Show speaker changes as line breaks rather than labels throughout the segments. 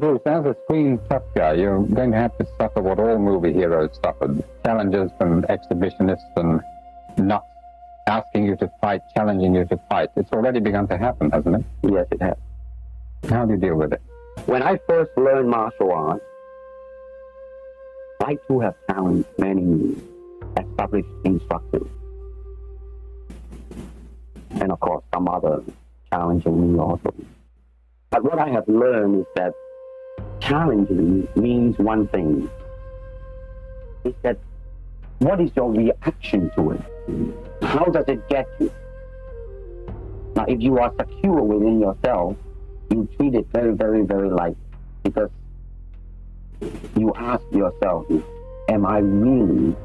Bruce, as a screen tough guy, you're going to have to suffer what all movie heroes suffered. Challenges from exhibitionists and not asking you to fight, challenging you to fight. It's already begun to happen, hasn't it?
Yes, it has.
How do you deal with it?
When I first learned martial arts, I too have challenged many established instructors. And of course, some other challenging me also. But what I have learned is that challenging means one thing. Is that what is your reaction to it? How does it get you? Now, if you are secure within yourself, you treat it very, very, very light. Because you ask yourself, am I really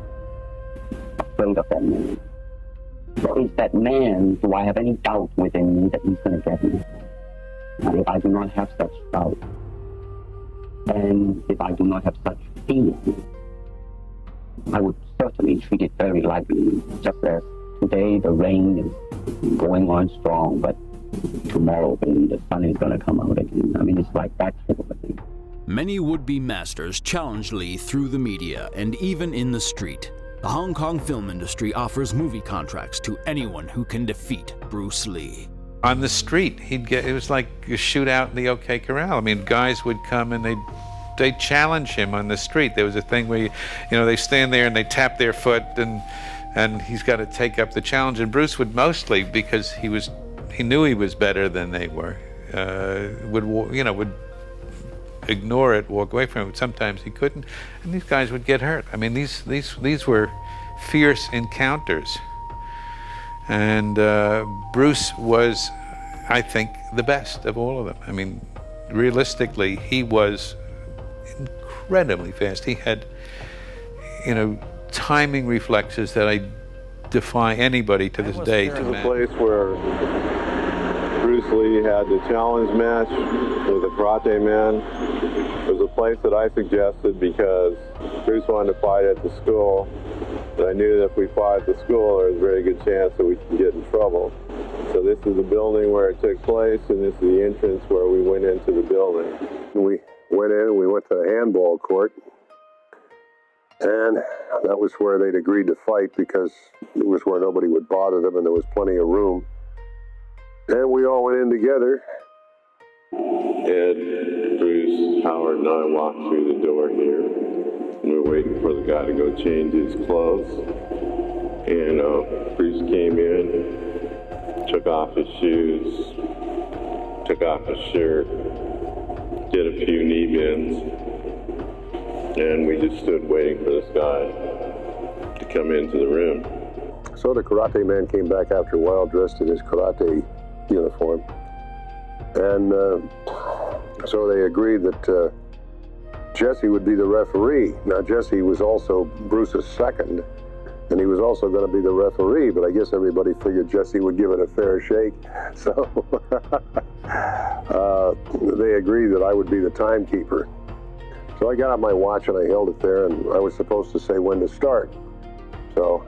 afraid of that man? Or is that man, do I have any doubt within me that he's going to get me? And if I do not have such doubt, and if I do not have such feeling, I would certainly treat it very lightly, just as today the rain is going on strong, but tomorrow maybe the sun is going to come out again. I mean, it's like that type of a thing.
Many would-be masters challenge Lee through the media and even in the street. The Hong Kong film industry offers movie contracts to anyone who can defeat Bruce Lee.
On the street, it was like a shootout in the OK Corral. I mean, guys would come and they'd challenge him on the street. There was a thing where, they stand there and they tap their foot and he's got to take up the challenge. And Bruce would mostly, because he knew he was better than they were, would ignore it, walk away from it. Sometimes he couldn't, and these guys would get hurt. I mean, these were fierce encounters. And Bruce was, I think, the best of all of them. I mean, realistically, he was incredibly fast. He had, timing reflexes that I defy anybody to this day to match.
It was a place where Bruce Lee had the challenge match with a karate man. It was a place that I suggested because Bruce wanted to fight at the school. But I knew that if we fought at the school, there was a very good chance that we could get in trouble. So this is the building where it took place, and this is the entrance where we went into the building.
We went in and we went to the handball court. And that was where they'd agreed to fight because it was where nobody would bother them and there was plenty of room. And we all went in together.
Ed, Bruce, Howard, and I walked through the door here. And we were waiting for the guy to go change his clothes. And Bruce came in, took off his shoes, took off his shirt, did a few knee bends. And we just stood waiting for this guy to come into the room.
So the karate man came back after a while dressed in his karate uniform. And so they agreed that Jesse would be the referee. Now, Jesse was also Bruce's second, and he was also going to be the referee, but I guess everybody figured Jesse would give it a fair shake. So they agreed that I would be the timekeeper. So I got out my watch and I held it there, and I was supposed to say when to start. So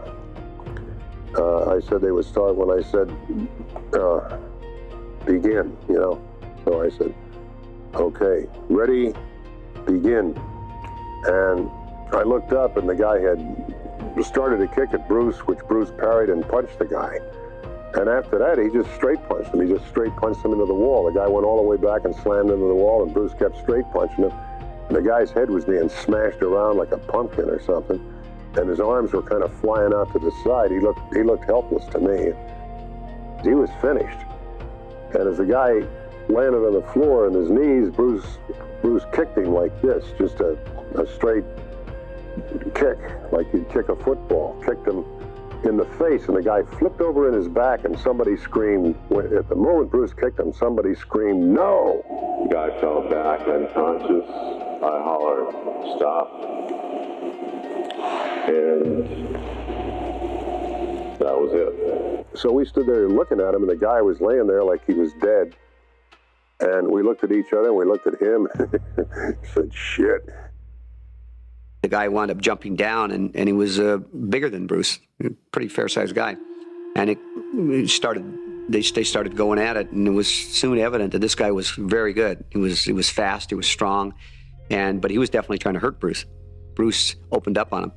I said they would start when I said begin, So I said, okay, ready, begin. And I looked up and the guy had started a kick at Bruce, which Bruce parried and punched the guy. And after that, he just straight punched him. He just straight punched him into the wall. The guy went all the way back and slammed into the wall, and Bruce kept straight punching him. And the guy's head was being smashed around like a pumpkin or something, and his arms were kind of flying out to the side. He looked helpless to me. He was finished. And as the guy landed on the floor on his knees, Bruce kicked him like this, just a straight kick, like you'd kick a football. Kicked him in the face, and the guy flipped over in his back, and somebody screamed. At the moment Bruce kicked him, somebody screamed, "No!"
The guy fell back unconscious. I hollered, "Stop." And that was it.
So we stood there looking at him, and the guy was laying there like he was dead. And we looked at each other, and we looked at him, and said, "Shit."
The guy wound up jumping down, and he was bigger than Bruce, a pretty fair-sized guy. And it started
they started going at it, and it was soon evident that this guy was very good. He was fast, he was strong, but he was definitely trying to hurt Bruce. Bruce opened up on him,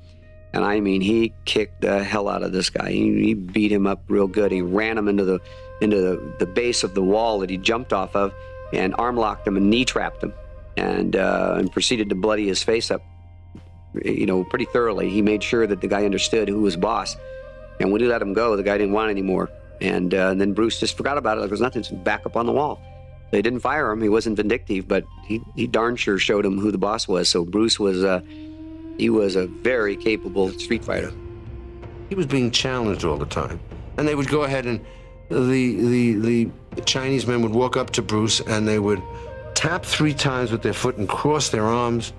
and I mean, he kicked the hell out of this guy. He beat him up real good. He ran him into the base of the wall that he jumped off of, and arm locked him and knee trapped him, and proceeded to bloody his face up, pretty thoroughly. He made sure that the guy understood who was boss, and when he let him go, the guy didn't want any more. And then Bruce just forgot about it like it was nothing, just back up on the wall. They didn't fire him. He wasn't vindictive, but he darn sure showed him who the boss was. So Bruce was he was a very capable street fighter.
He was being challenged all the time. And they would go ahead and the Chinese men would walk up to Bruce and they would tap 3 times with their foot and cross their arms.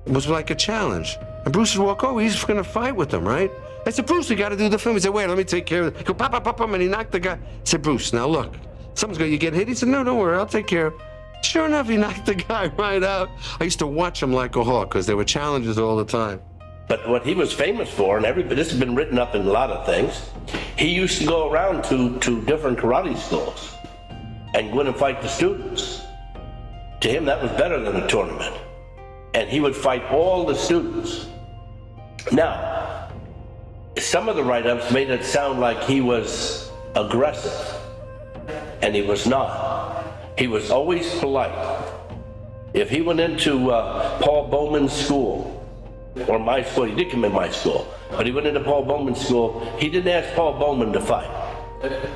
It was like a challenge. And Bruce would walk over, he's gonna fight with them, right? I said, Bruce, we got to do the film. He said, wait, let me take care of it. He go, pop, pop, pop, and he knocked the guy. I said, Bruce, now look, you get hit? He said, no, don't worry, I'll take care of it. Sure enough, he knocked the guy right out. I used to watch him like a hawk because there were challenges all the time.
But what he was famous for, and this has been written up in a lot of things, he used to go around to different karate schools and go in and fight the students. To him, that was better than a tournament. And he would fight all the students. Now, some of the write-ups made it sound like he was aggressive, and he was not. He was always polite. If he went into Paul Bowman's school, or my school, he did come in my school, but he went into Paul Bowman's school, he didn't ask Paul Bowman to fight.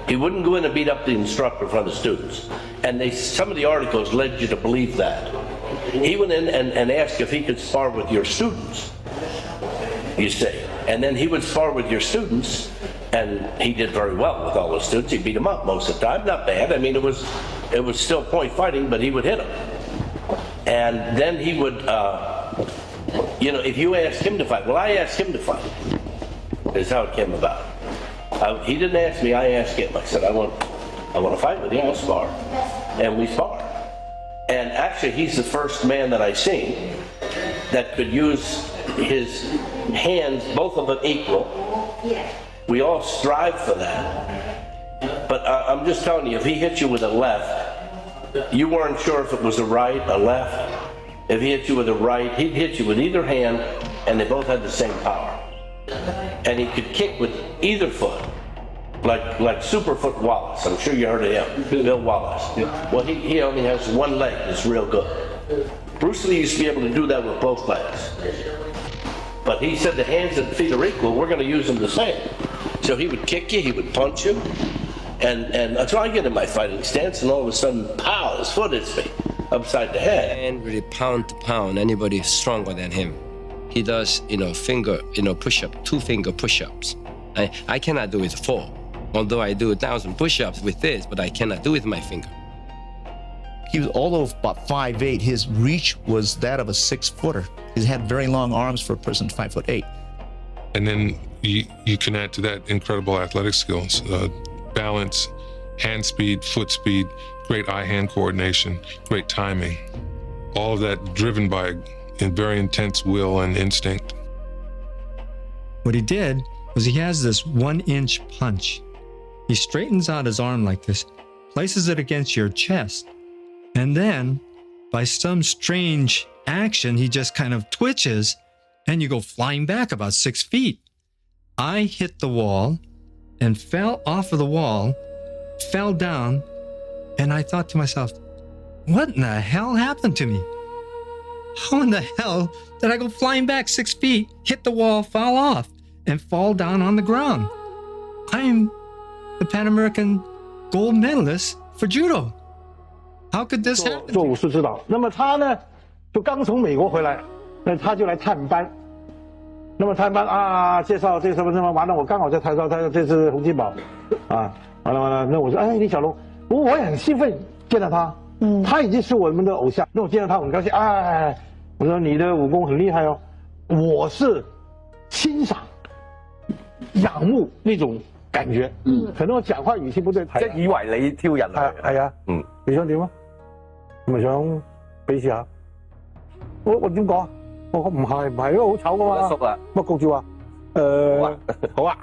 He wouldn't go in and beat up the instructor in front of the students. And some of the articles led you to believe that. He went in and asked if he could spar with your students, you see. And then he would spar with your students, and he did very well with all the students. He beat them up most of the time, not bad. I mean, it was still point fighting, but he would hit them. And then he would, if you asked him to fight, well, I asked him to fight, is how it came about. He didn't ask me, I asked him. I said, I want to fight with you, I'll spar. And we spar. And actually, he's the first man that I've seen that could use his hands, both of them equal. We all strive for that. But I'm just telling you, if he hit you with a left, you weren't sure if it was a right, a left. If he hit you with a right, he'd hit you with either hand, and they both had the same power. And he could kick with either foot, like Superfoot Wallace. I'm sure you heard of him, Bill Wallace. Well, he only has one leg that's real good. Bruce Lee used to be able to do that with both legs. But he said the hands and feet are equal, we're going to use them the same. So he would kick you, he would punch you, and that's why I get in my fighting stance, and all of a sudden, pow, his foot hits me upside the head.
And really pound to pound, anybody stronger than him. He does, finger, push-up, 2-finger push-ups. I cannot do it 4, although I do 1,000 push-ups with this, but I cannot do it with my finger.
He was, although about 5'8", his reach was that of a 6-footer. He had very long arms for a person 5'8".
And then you can add to that incredible athletic skills, balance, hand speed, foot speed, great eye-hand coordination, great timing. All of that driven by a very intense will and instinct.
What he did was he has this 1-inch punch. He straightens out his arm like this, places it against your chest, and then by some strange action, he just kind of twitches and you go flying back about 6 feet. I hit the wall and fell off of the wall, fell down, and I thought to myself, what in the hell happened to me? How in the hell did I go flying back 6 feet, hit the wall, fall off, and fall down on the ground? I'm the Pan American gold medalist for judo. How could this happen?
做武术指导，那么他呢，就刚从美国回来，那他就来探班。那么探班啊，介绍这什么什么，完了我刚好在台上，他这是洪金宝，啊，完了，那我说哎李小龙，我也很兴奋见到他，他已经是我们的偶像，那我见到他我很高兴，哎，我说你的武功很厉害哦，我是欣賞、仰慕那種感覺，可能我講話語氣不對，
即係以為你挑人嚟，
係啊，你想點啊？咪想比試下？我點講？我唔係咯，好醜噶嘛。叔啊，乜局住話？好啊。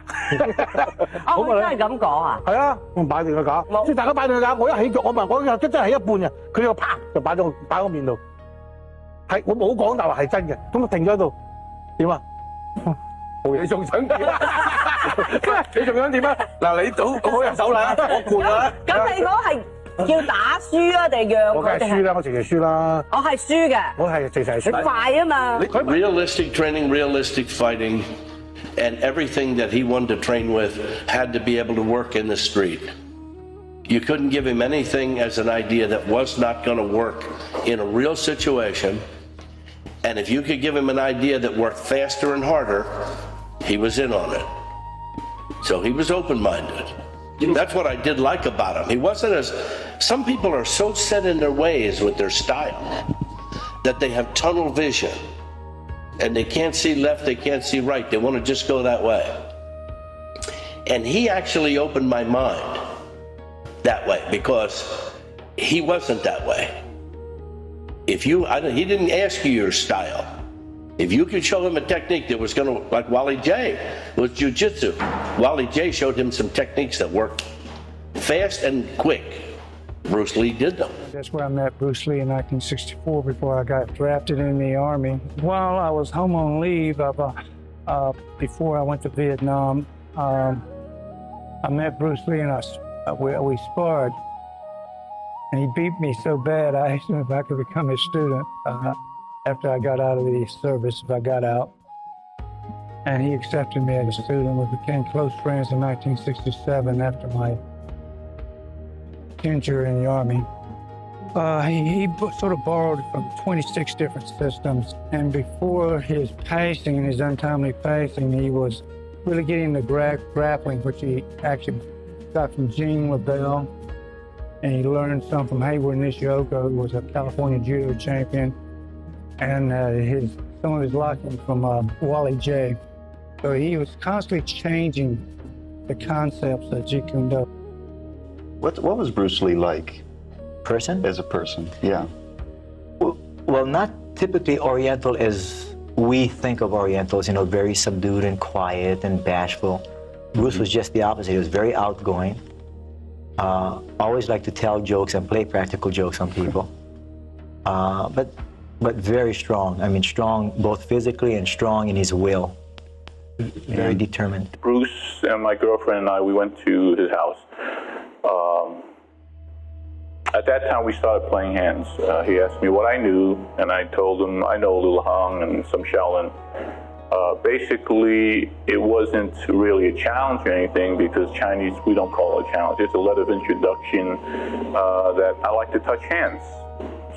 哦，佢真係咁講啊？
係啊，我擺定個架，即係大家擺定個架，我一起腳，我真係起一半嘅，佢就啪就擺我面度，係我冇講大話係真嘅，咁我停咗喺度，點啊？
你仲想點？你仲想點啊？嗱，你賭好入手啦，我攰啦。
咁你嗰係叫打輸啊，定讓
我梗係輸啦，我直情輸啦。
我係輸嘅。
我係直情係輸。
你快啊嘛
！Realistic training, realistic fighting, and everything that he wanted to train with had to be able to work in the street. You couldn't give him anything as an idea that was not going to work in a real situation. And if you could give him an idea that worked faster and harder, he was in on it. So he was open-minded. That's what I did like about him. He wasn't as... Some people are so set in their ways with their style that they have tunnel vision. And they can't see left, they can't see right. They want to just go that way. And he actually opened my mind that way because he wasn't that way. If you, he didn't ask you your style. If you could show him a technique that was going to, like Wally J, was jiu-jitsu. Wally J showed him some techniques that worked fast and quick. Bruce Lee did them.
That's where I met Bruce Lee in 1964 before I got drafted in the Army. While I was home on leave, before I went to Vietnam, I met Bruce Lee and we sparred. And he beat me so bad, I asked him if I could become his student after I got out of the service, if I got out. And he accepted me as a student. We became close friends in 1967 after my injury in the Army. He sort of borrowed from 26 different systems. And before his passing, his untimely passing, he was really getting the grappling, which he actually got from Gene LaBelle. And he learned some from Hayward Nishioka, who was a California judo champion, and some of his locking from Wally J. So he was constantly changing the concepts of Jeet Kune Do.
What was Bruce Lee like?
Person?
As a person, yeah.
Well, not typically Oriental as we think of Orientals, very subdued and quiet and bashful. Bruce was just the opposite. He was very outgoing. Always liked to tell jokes and play practical jokes on people. But very strong. I mean, strong both physically and strong in his will. Very determined.
Bruce and my girlfriend and I, we went to his house. At that time, we started playing hands. He asked me what I knew, and I told him I know a little Hung and some Shaolin. Basically, it wasn't really a challenge or anything because Chinese, we don't call it a challenge. It's a letter of introduction that I like to touch hands.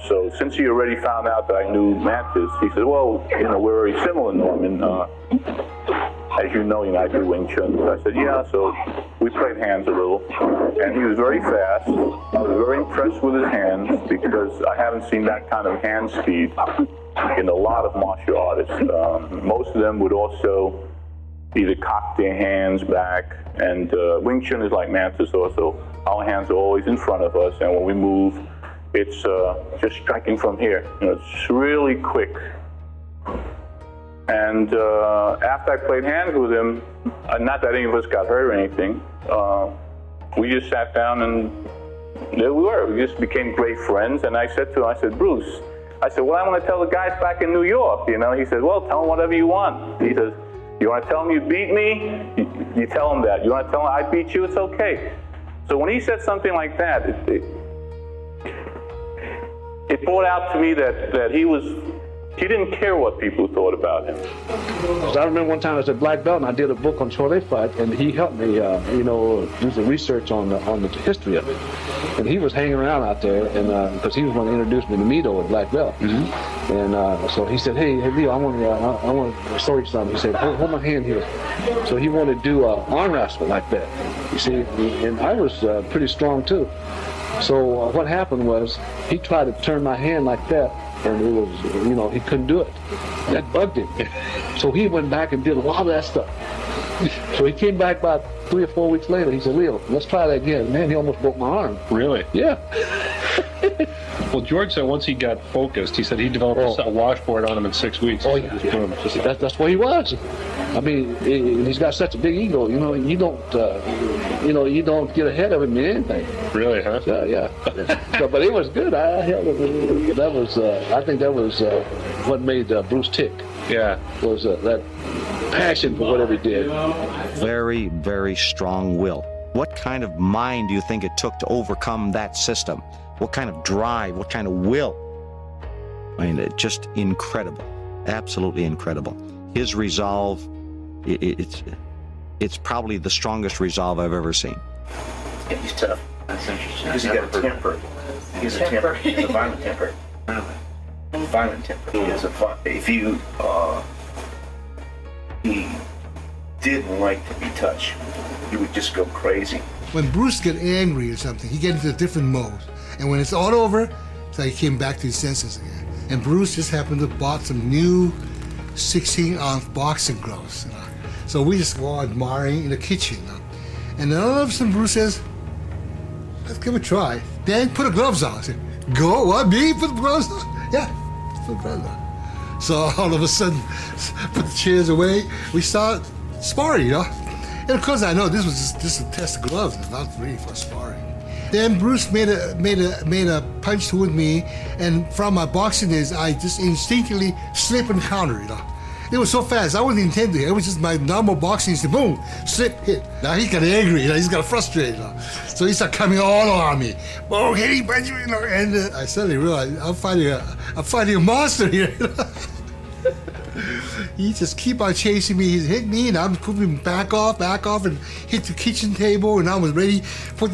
So since he already found out that I knew Mantis, he said, well, we're very similar, Norman. As you know, I do Wing Chun. So I said, yeah, so we played hands a little. And he was very fast. I was very impressed with his hands because I haven't seen that kind of hand speed in a lot of martial artists. Most of them would also either cock their hands back, and Wing Chun is like Mantis also. Our hands are always in front of us, and when we move, it's just striking from here. It's really quick. And after I played hands with him, not that any of us got hurt or anything, we just sat down and there we were. We just became great friends, and I said to him, Bruce, I said, well, I want to tell the guys back in New York, He said, well, tell them whatever you want. He says, you want to tell them you beat me? You tell them that. You want to tell them I beat you? It's okay. So when he said something like that, it brought out to me that he didn't care what people thought about him.
I remember one time I was at Black Belt and I did a book on Cholet fight, and he helped me, do some research on the history of it. And he was hanging around out there, and because he was going to introduce me to Mito at Black Belt. Mm-hmm. And so he said, hey Leo, I want to show you something. He said, hold my hand here. So he wanted to do arm wrestle like that. You see, and I was pretty strong too. So what happened was he tried to turn my hand like that, and it was, he couldn't do it. That bugged him. So he went back and did a lot of that stuff. So he came back about 3 or 4 weeks later. He said, Leo, let's try that again. Man, he almost broke my arm.
Really?
Yeah. Well, George said once he got focused, he said he developed a washboard on him in 6 weeks. Oh, yeah. That's what he was. I mean, he's got such a big ego. You know, you don't get ahead of him in anything.
Really, huh?
Yeah. So, but it was good. I think that was what made Bruce tick.
Yeah,
was that passion for whatever he did.
Very, very strong will. What kind of mind do you think it took to overcome that system? What kind of drive? What kind of will? I mean, just incredible. Absolutely incredible. His resolve, it's probably the strongest resolve I've ever seen.
Yeah, he's tough. That's interesting. Because he's got a temper. He's a temper. He's a violent temper. Violent temper. If you, he didn't like to be touched. He would just go crazy.
When Bruce get angry or something, he gets into a different mode. And when it's all over, it's like he came back to his senses again. And Bruce just happened to bought some new 16-ounce boxing gloves. You know? So we just go on admiring in the kitchen. You know? And then all of a sudden Bruce says, let's give it a try. Dan, put the gloves on. I said, go, what, me? Put the gloves on? Yeah, put the gloves on. So all of a sudden, put the chairs away. We start sparring, you know? And of course I know this was just a test of gloves, not really for sparring. Then Bruce made a punch toward me, and from my boxing days, I just instinctively slip and counter, you know. It was so fast, I wasn't intending it. It was just my normal boxing, boom, slip, hit. Now he got angry, you know, he's got frustrated, you know. So he started coming all on me. Boom, hitting, punching, you know, and I suddenly realized I'm fighting a monster here. You know? He just keep on chasing me. He's hit me, and I'm putting back off, and hit the kitchen table, and I was ready put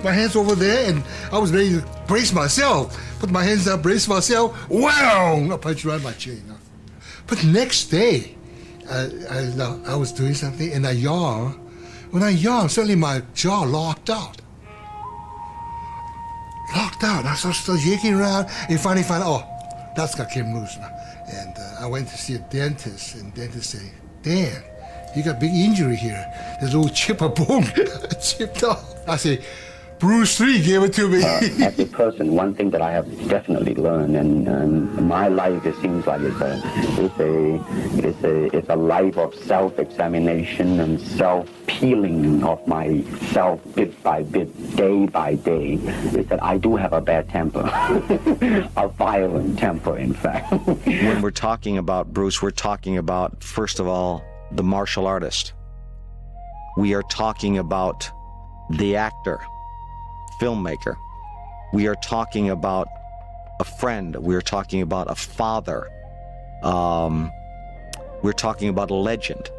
my hands over there, and I was ready to brace myself. Put my hands up, brace myself. Wow! I punched right in my chin. You know? But next day, I was doing something, and I yawned. When I yawned, suddenly my jaw locked out. I started yanking around, and finally found out, oh, that's got came loose now. And I went to see a dentist, and the dentist said, Dan, you got a big injury here. There's a little chip of bone chipped off. I said, Bruce Lee gave it to me.
As a person, one thing that I have definitely learned, and my life, it seems like it's a life of self-examination and self-peeling of myself bit by bit, day by day, is that I do have a bad temper, a violent temper, in fact.
When we're talking about Bruce, we're talking about, first of all, the martial artist. We are talking about the actor, filmmaker. We are talking about a friend. We're talking about a father. We're talking about a legend.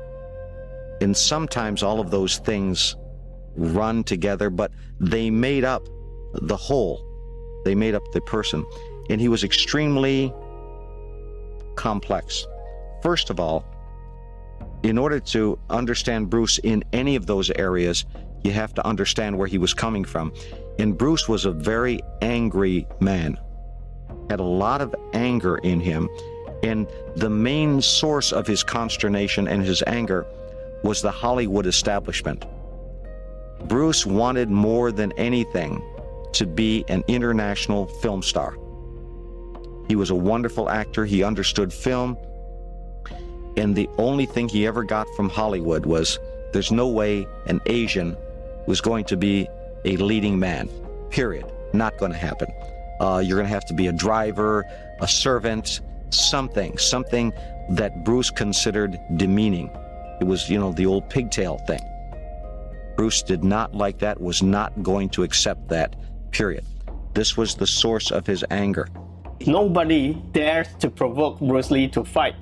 And sometimes all of those things run together, but they made up the whole. They made up the person. And he was extremely complex. First of all, in order to understand Bruce in any of those areas, you have to understand where he was coming from. And Bruce was a very angry man, had a lot of anger in him. And the main source of his consternation and his anger was the Hollywood establishment. Bruce wanted more than anything to be an international film star. He was a wonderful actor. He understood film. And the only thing he ever got from Hollywood was, there's no way an Asian was going to be a leading man, period. Not going to happen. You're going to have to be a driver, a servant, something that Bruce considered demeaning. It was, the old pigtail thing. Bruce did not like that, was not going to accept that, period. This was the source of his anger.
Nobody dares to provoke Bruce Lee to fight.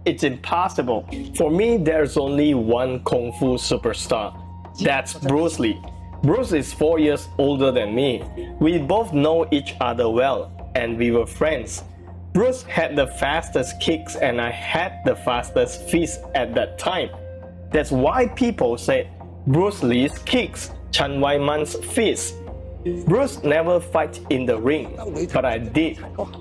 It's impossible. For me, there's only one Kung Fu superstar. That's Bruce Lee. Bruce is 4 years older than me. We both know each other well, and we were friends. Bruce had the fastest kicks and I had the fastest fists at that time. That's why people said Bruce Lee's kicks, Chen Wai-man's fists. Bruce never fight in the ring, but I did.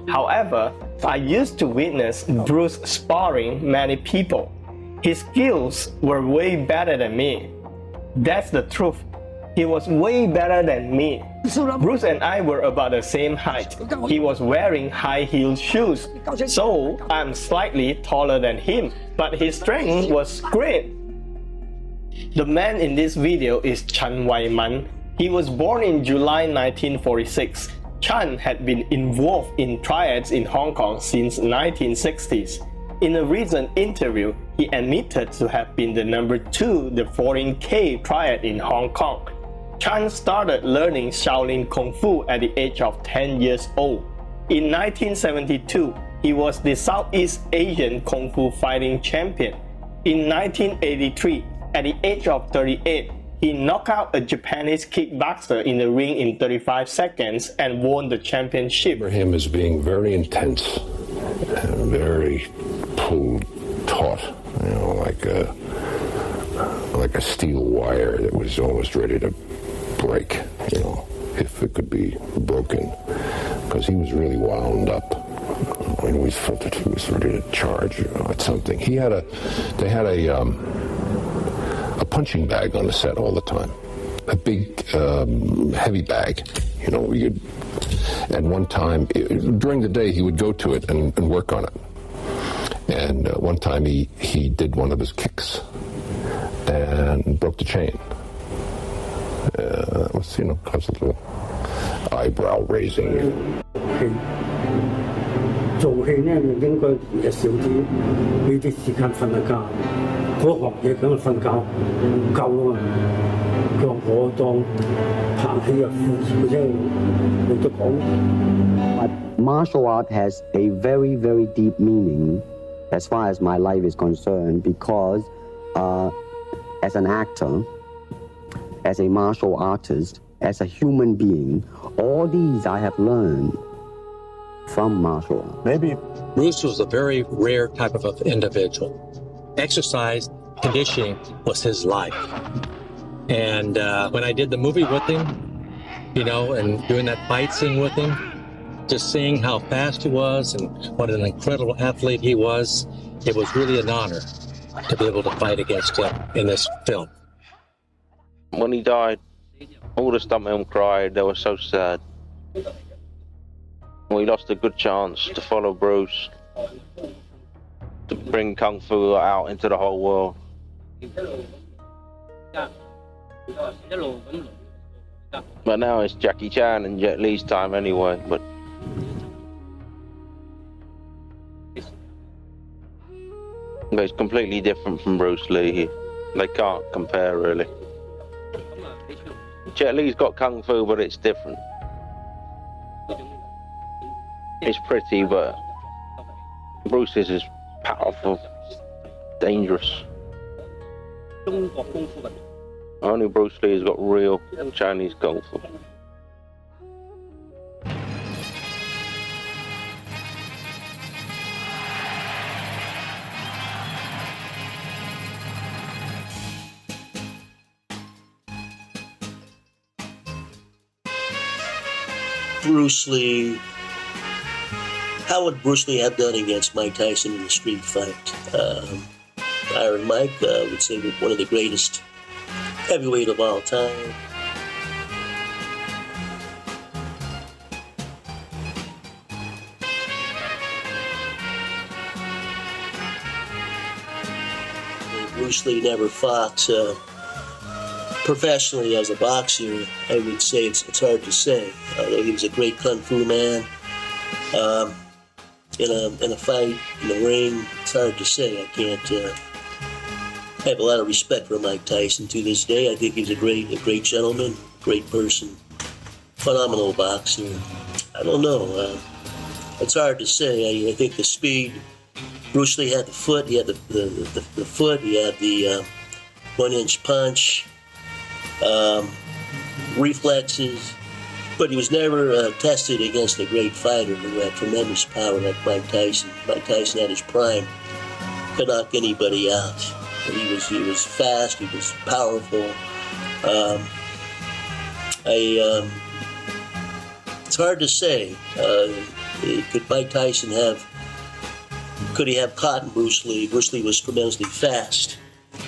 However, I used to witness Bruce sparring many people. His skills were way better than me. That's the truth. He was way better than me. Bruce and I were about the same height. He was wearing high-heeled shoes, so I'm slightly taller than him, but his strength was great. The man in this video is Chan Wai-man. He was born in July 1946. Chan had been involved in triads in Hong Kong since 1960s. In a recent interview, he admitted to have been the number 2 the foreign K triad in Hong Kong. Chan started learning Shaolin Kung Fu at the age of 10 years old. In 1972, he was the Southeast Asian Kung Fu fighting champion. In 1983, at the age of 38, he knocked out a Japanese kickboxer in the ring in 35 seconds and won the championship.
For him as being very intense and very pulled taut, you know, like a steel wire that was almost ready to break, you know, if it could be broken, because he was really wound up. When we felt that he was ready to charge at something. They had a punching bag on the set all the time, a big heavy bag, you know. And one time during the day he would go to it and work on it. And one time he did one of his kicks and broke the chain. That was, you know, caused a little eyebrow raising.
做戲呢，應該少啲呢啲時間瞓下覺，嗰行嘢咁瞓覺唔夠啊嘛。佢話我當拍戲啊，負責冇得講。
But martial art has a very, very deep meaning as far as my life is concerned, because as an actor, as a martial artist, as a human being, all these I have learned from martial art.
Maybe Bruce was a very rare type of individual. Exercise, conditioning was his life. And when I did the movie with him, you know, and doing that fight scene with him, just seeing how fast he was and what an incredible athlete he was, it was really an honor to be able to fight against him in this film.
When he died, all the stuntmen cried. They were so sad. We lost a good chance to follow Bruce, to bring Kung Fu out into the whole world. But now it's Jackie Chan and Jet Li's time anyway. But it's completely different from Bruce Lee. They can't compare really. Jet Li's got Kung Fu, but it's different. It's pretty, but Bruce's is powerful, dangerous. Only Bruce Lee has got real Chinese Kung Fu.
Bruce Lee. How would Bruce Lee have done against Mike Tyson in a street fight? Iron Mike would say one of the greatest heavyweight of all time. Bruce Lee never fought professionally as a boxer. I would say it's hard to say. Although he was a great kung fu man, in a fight, in the ring, it's hard to say. I can't. I have a lot of respect for Mike Tyson to this day. I think he's a great gentleman, great person, phenomenal boxer. I don't know. It's hard to say. I think the speed. Bruce Lee had the foot. He had the foot. He had the 1-inch punch, reflexes. But he was never tested against a great fighter who had tremendous power like Mike Tyson. Mike Tyson at his prime could knock anybody out. He was fast. He was powerful. It's hard to say. Could Mike Tyson could he have caught Bruce Lee? Bruce Lee was tremendously fast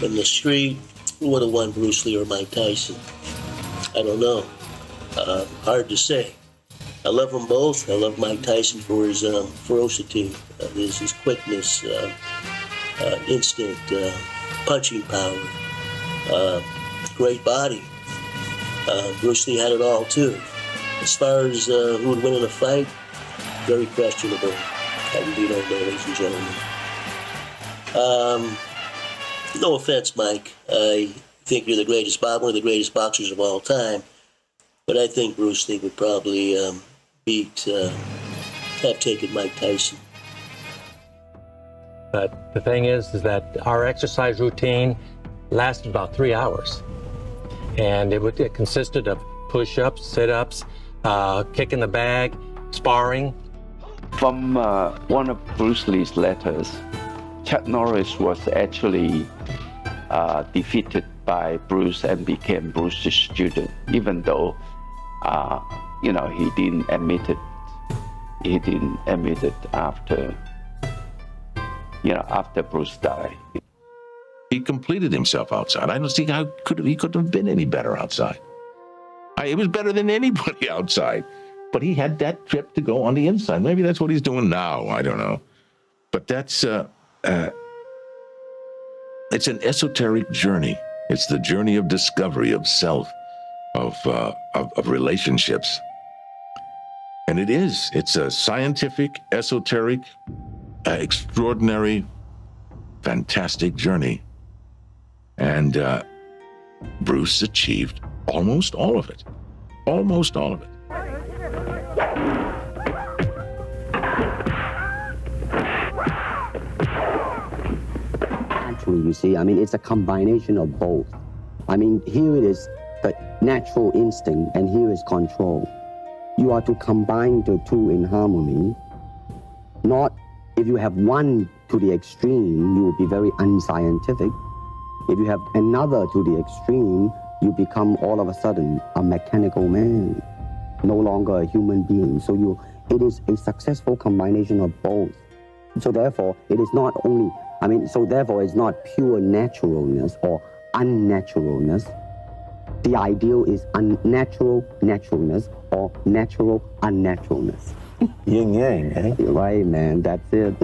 in the street. Who would have won, Bruce Lee or Mike Tyson? I don't know. Hard to say. I love them both. I love Mike Tyson for his ferocity, his quickness, instinct, punching power, great body. Bruce Lee had it all too. As far as who would win in a fight, very questionable. I really don't know, ladies and gentlemen. No offense, Mike. I think you're one of the greatest boxers of all time. But I think Bruce Lee would probably have taken Mike Tyson.
But the thing is that our exercise routine lasted about 3 hours. And it consisted of push-ups, sit-ups, kicking the bag, sparring.
From one of Bruce Lee's letters, Chuck Norris was actually defeated by Bruce and became Bruce's student, even though, he didn't admit it. He didn't admit it after Bruce died.
He completed himself outside. I don't see how he could have been any better outside. It was better than anybody outside. But he had that trip to go on the inside. Maybe that's what he's doing now. I don't know. But that's it's an esoteric journey. It's the journey of discovery of self, of relationships. And it's a scientific, esoteric, extraordinary, fantastic journey. And Bruce achieved almost all of it. Almost all of it.
Actually, you see, it's a combination of both. Here it is the natural instinct, and here is control. You are to combine the two in harmony. Not if you have one to the extreme, you will be very unscientific. If you have another to the extreme, you become all of a sudden a mechanical man, no longer a human being. So it is a successful combination of both. So therefore, it is not only, therefore it's not pure naturalness or unnaturalness. The ideal is unnatural naturalness or natural unnaturalness.
Yin yang, eh?
Right, man, that's it.